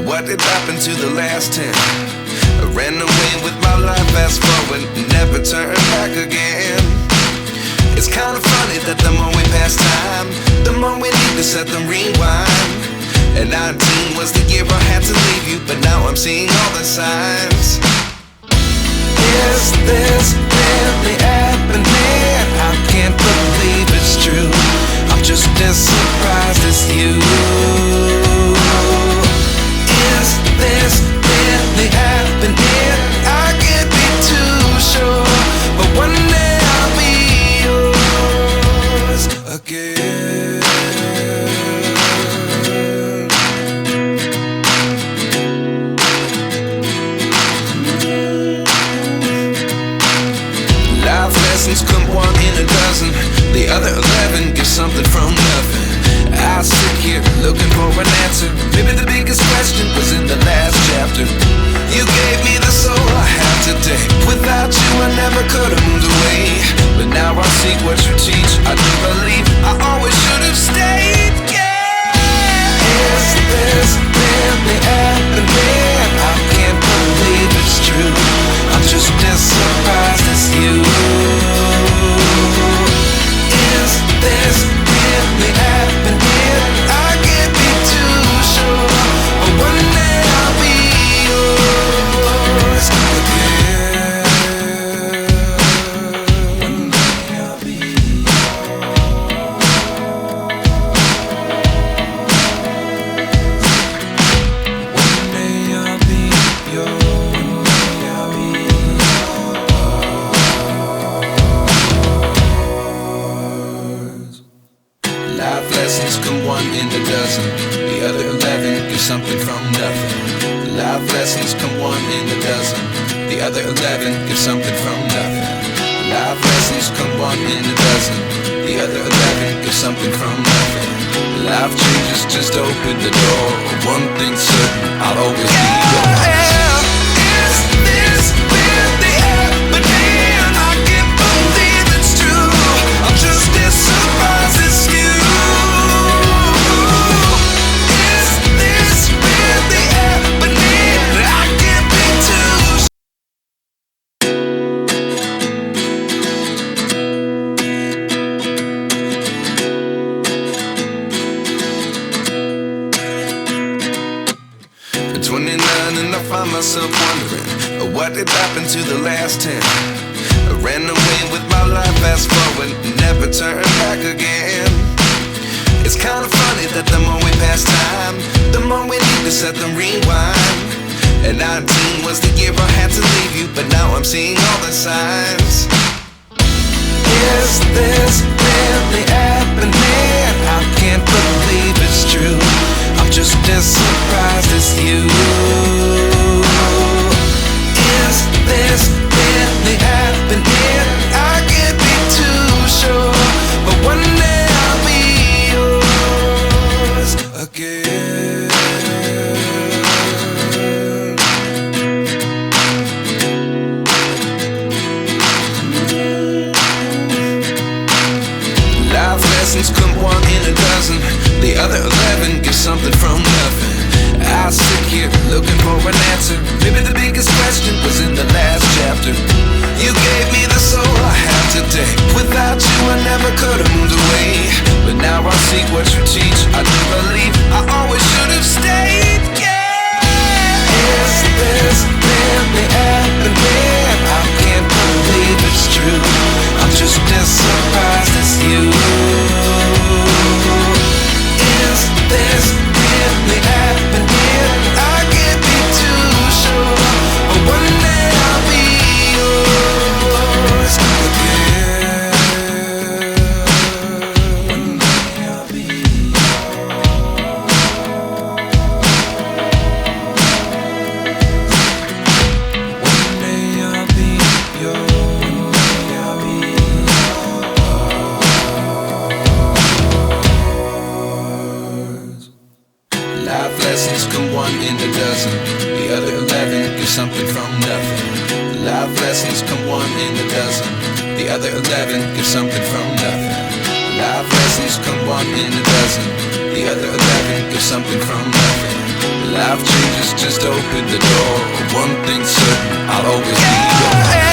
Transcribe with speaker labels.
Speaker 1: What did happen to the last 10? I ran away with my life, fast forward, never turn back again. It's kinda funny that the more we pass time, the more we need to set the rewind. And 19 was the year I had to leave you, but now I'm seeing all the signs. Is this really happening? I can't believe it's true. I'm just as surprised as you. Is this really happening? I can't be too sure, but one day I'll be yours again. Life lessons come one in a dozen. The other 11 give something from nothing. I sit here looking for an answer. Maybe the biggest question was in the last chapter. You gave me the soul I have today. Without you I never could have moved away. But now I see what you teach. I do believe I always should have stayed. Yeah. Is this really happening? I can't believe it's true. I'm just as surprised as you. Is this really happening? I can't be too sure, but one day I'll be yours again. One day I'll be yours. One day I'll be yours. Life lessons come one in a dozen. The other 11 give something from nothing. Life lessons come one in a dozen. The other 11 give something from nothing. Life lessons come one in a dozen. The other 11 give something from nothing. Life changes just open the door. One thing's certain, I'll always be yours. Is this really happening? I can't believe it's true. I'm just as surprised as you. And I find myself wondering what did happen to the last 10. I ran away with my life, fast forward, never turn back again. It's kinda funny that the more we pass time, the more we need to set the rewind. And 19 was the year I had to leave you, but now I'm seeing all the signs. Is this really happening? I can't believe it's true. I'm just as surprised as you. Is this really happening? I can't be too sure, but one day I'll be yours again. Life lessons come one in a dozen. The other 11 give something from nothing. I sit here looking for an answer. Maybe the biggest question was in the last chapter. You gave me the soul I have today. Without you I never could have moved away. But now I see what you teach. I do believe I always should have stayed. Yeah. Is this really happening? I can't believe it's true. I'm just as surprised as you. Is this really happening? I can't be too sure, but one day I'll be yours again. One day I'll be One day I'll be yours. One day I'll be Life lessons come one in a dozen. The other 11 give something from nothing. Life lessons come one in a dozen. The other 11 give something from nothing. Life lessons come one in a dozen. The other 11 give something from nothing. Life changes just open the door. One thing's certain, I'll always be yours.